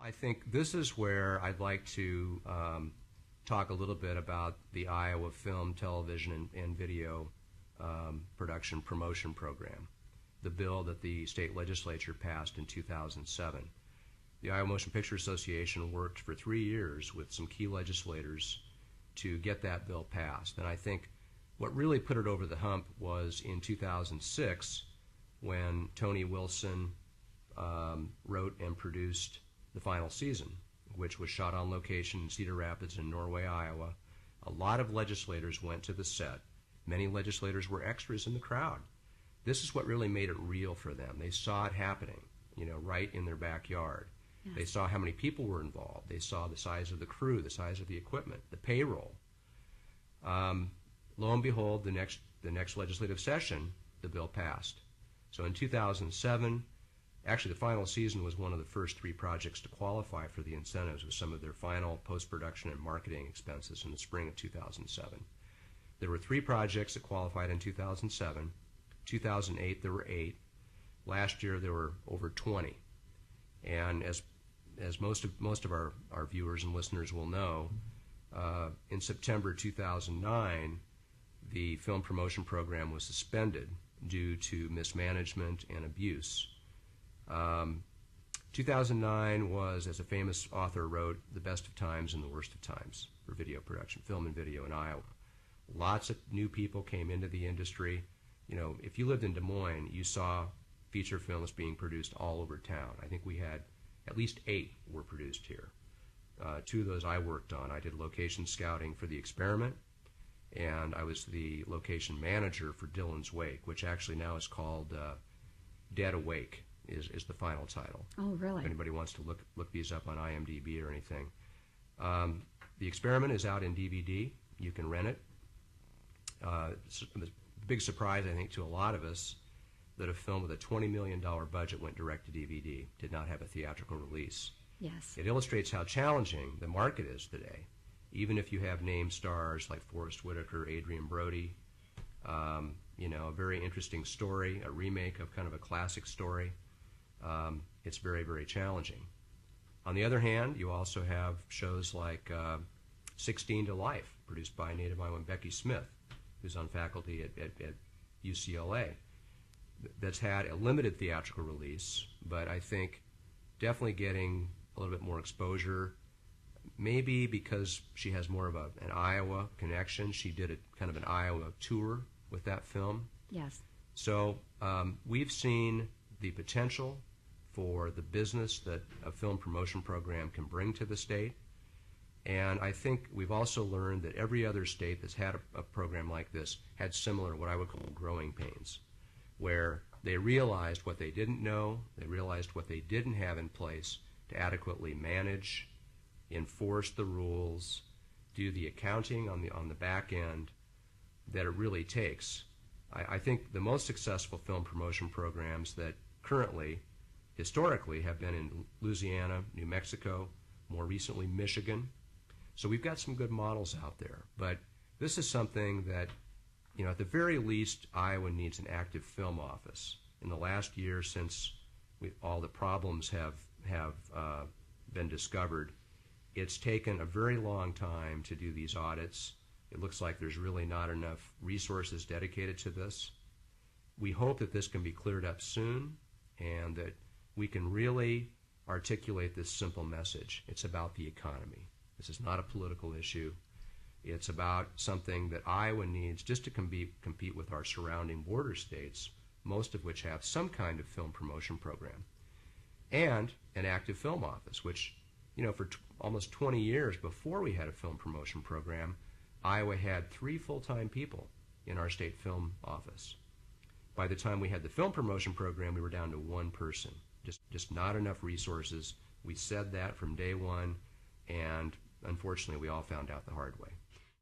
I think this is where I'd like to talk a little bit about the Iowa Film, Television, and Video Production Promotion Program, the bill that the state legislature passed in 2007. The Iowa Motion Picture Association worked for 3 years with some key legislators to get that bill passed. And I think what really put it over the hump was in 2006 when Tony Wilson wrote and produced The Final Season, which was shot on location in Cedar Rapids in Norway, Iowa. A lot of legislators went to the set. Many legislators were extras in the crowd. This is what really made it real for them. They saw it happening, right in their backyard. Yes. They saw how many people were involved. They saw the size of the crew, the size of the equipment, the payroll. Lo and behold, the next legislative session, the bill passed. So in 2007, actually the Final Season was one of the first 3 projects to qualify for the incentives with some of their final post-production and marketing expenses in the spring of 2007. There were 3 projects that qualified in 2007. 2008 there were 8. Last year there were over 20. And as most of our viewers and listeners will know, in September 2009, the film promotion program was suspended due to mismanagement and abuse. 2009 was, as a famous author wrote, the best of times and the worst of times for video production, film and video in Iowa. Lots of new people came into the industry. If you lived in Des Moines, you saw feature films being produced all over town. I think we had at least 8 were produced here. 2 of those I worked on. I did location scouting for The Experiment, and I was the location manager for Dylan's Wake, which actually now is called Dead Awake, is the final title. Oh, really? If anybody wants to look these up on IMDb or anything. The Experiment is out in DVD. You can rent it. It's a big surprise, I think, to a lot of us that a film with a $20 million budget went direct to DVD, did not have a theatrical release. Yes. It illustrates how challenging the market is today. Even if you have name stars like Forrest Whitaker, Adrian Brody, a very interesting story, a remake of kind of a classic story, it's very, very challenging. On the other hand, you also have shows like 16 to Life, produced by native Iowan Becky Smith, who's on faculty at UCLA, that's had a limited theatrical release, but I think definitely getting a little bit more exposure, maybe because she has more of an Iowa connection. She did a kind of an Iowa tour with that film. Yes. So we've seen the potential for the business that a film promotion program can bring to the state. And I think we've also learned that every other state that's had a program like this had similar, what I would call growing pains, where they realized what they didn't know, they realized what they didn't have in place to adequately manage, enforce the rules, do the accounting on the back end that it really takes. I think the most successful film promotion programs that currently, historically, have been in Louisiana, New Mexico, more recently Michigan. So we've got some good models out there. But this is something that, at the very least, Iowa needs an active film office. In the last year, since all the problems have been discovered, it's taken a very long time to do these audits. It looks like there's really not enough resources dedicated to this. We hope that this can be cleared up soon and that we can really articulate this simple message. It's about the economy. This is not a political issue. It's about something that Iowa needs just to compete with our surrounding border states, most of which have some kind of film promotion program, and an active film office, which, for almost 20 years before we had a film promotion program, Iowa had 3 full-time people in our state film office. By the time we had the film promotion program, we were down to 1 person. Just not enough resources. We said that from day one, and unfortunately we all found out the hard way.